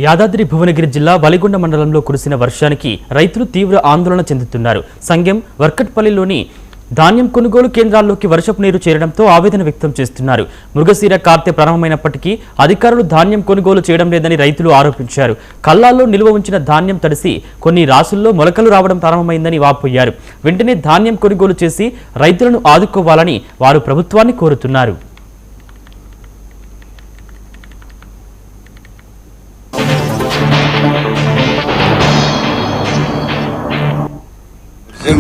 యాదాద్రి భువనగిరి జిల్లా వలిగొండ మండలంలో కురిసిన వర్షానికి రైతులు తీవ్ర ఆందోళన చెందుతున్నారు. సంగెం వర్కట్పల్లిలోని ధాన్యం కొనుగోలు కేంద్రాల్లోకి వర్షపు నీరు చేరడంతో ఆవేదన వ్యక్తం చేస్తున్నారు. మృగశిర కార్తె ప్రారంభమైనప్పటికీ అధికారులు ధాన్యం కొనుగోలు చేయడం లేదని రైతులు ఆరోపించారు. కల్లాల్లో నిల్వ ఉంచిన ధాన్యం తడిసి కొన్ని రాసుల్లో మొలకలు రావడం ప్రారంభమైందని వాపోయారు. వెంటనే ధాన్యం కొనుగోలు చేసి రైతులను ఆదుకోవాలని వారు ప్రభుత్వాన్ని కోరుతున్నారు.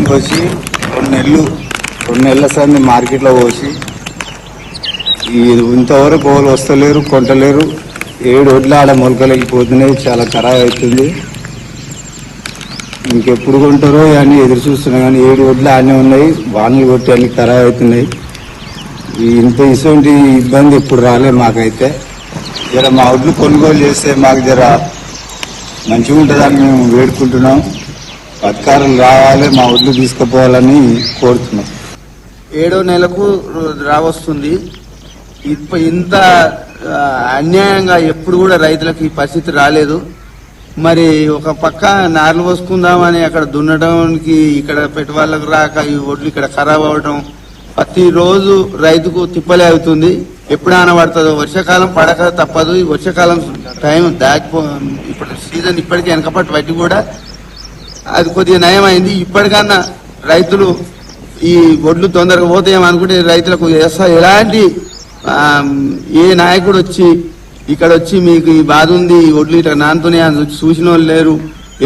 పోసి 2 నెలల సంది మార్కెట్లో పోసి ఇంతవరకు వాళ్ళు వస్తలేరు, కొంటలేరు. 7 వడ్లు ఆడ మొలకలు వెళ్ళిపోతున్నాయి, చాలా ఖరాబ్ అవుతుంది. ఇంకెప్పుడు కొంటారో అని ఎదురు చూస్తున్నాయి. కానీ 7 వడ్లు ఆడనే ఉన్నాయి, వానలు కొట్టి అన్ని ఖరాబ్ అవుతున్నాయి. ఇటువంటి ఇబ్బంది ఇప్పుడు రాలేదు మాకైతే. జర మా వడ్లు కొనుగోలు చేస్తే మాకు జర మంచిగా ఉంటుందని మేము వేడుకుంటున్నాం. పథకాలు రావాలి, మా వడ్లు తీసుకుపోవాలని కోరుతున్నాం. 7వ నెలకు రావస్తుంది. ఇంత అన్యాయంగా ఎప్పుడు కూడా రైతులకు ఈ పరిస్థితి రాలేదు. మరి ఒక పక్క నార్లు పోసుకుందామని అక్కడ దున్నడానికి ఇక్కడ పెట్టి వాళ్ళకు రాక ఈ వడ్లు ఇక్కడ ఖరాబ్ అవడం ప్రతిరోజు రైతుకు తిప్పలే అవుతుంది. ఎప్పుడు ఆనబడుతుందో, వర్షాకాలం పడక తప్పదు. ఈ వర్షాకాలం టైం ఇప్పుడు సీజన్ ఇప్పటికీ వెనకపట్టు బట్టి కూడా అది కొద్దిగా నయమైంది. ఇప్పటికన్నా రైతులు ఈ వడ్లు తొందరగా పోతాయేమనుకుంటే రైతులకు ఎలాంటి ఏ నాయకుడు ఇక్కడ వచ్చి మీకు ఈ బాధ ఉంది, ఈ వడ్లు ఇట్లా నానుతూనే చూసిన వాళ్ళు లేరు.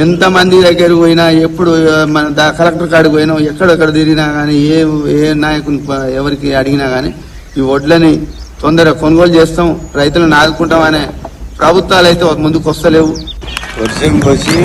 ఎంతమంది దగ్గరకు పోయినా, ఎప్పుడు మన కలెక్టర్ కాడికి పోయినా, ఎక్కడెక్కడ తిరిగినా కానీ ఏ నాయకుని ఎవరికి అడిగినా కానీ ఈ వడ్లని తొందరగా కొనుగోలు చేస్తాం, రైతులను ఆదుకుంటాం అనే ప్రభుత్వాలు అయితే ముందుకు వస్తలేవు. వర్షం పోసి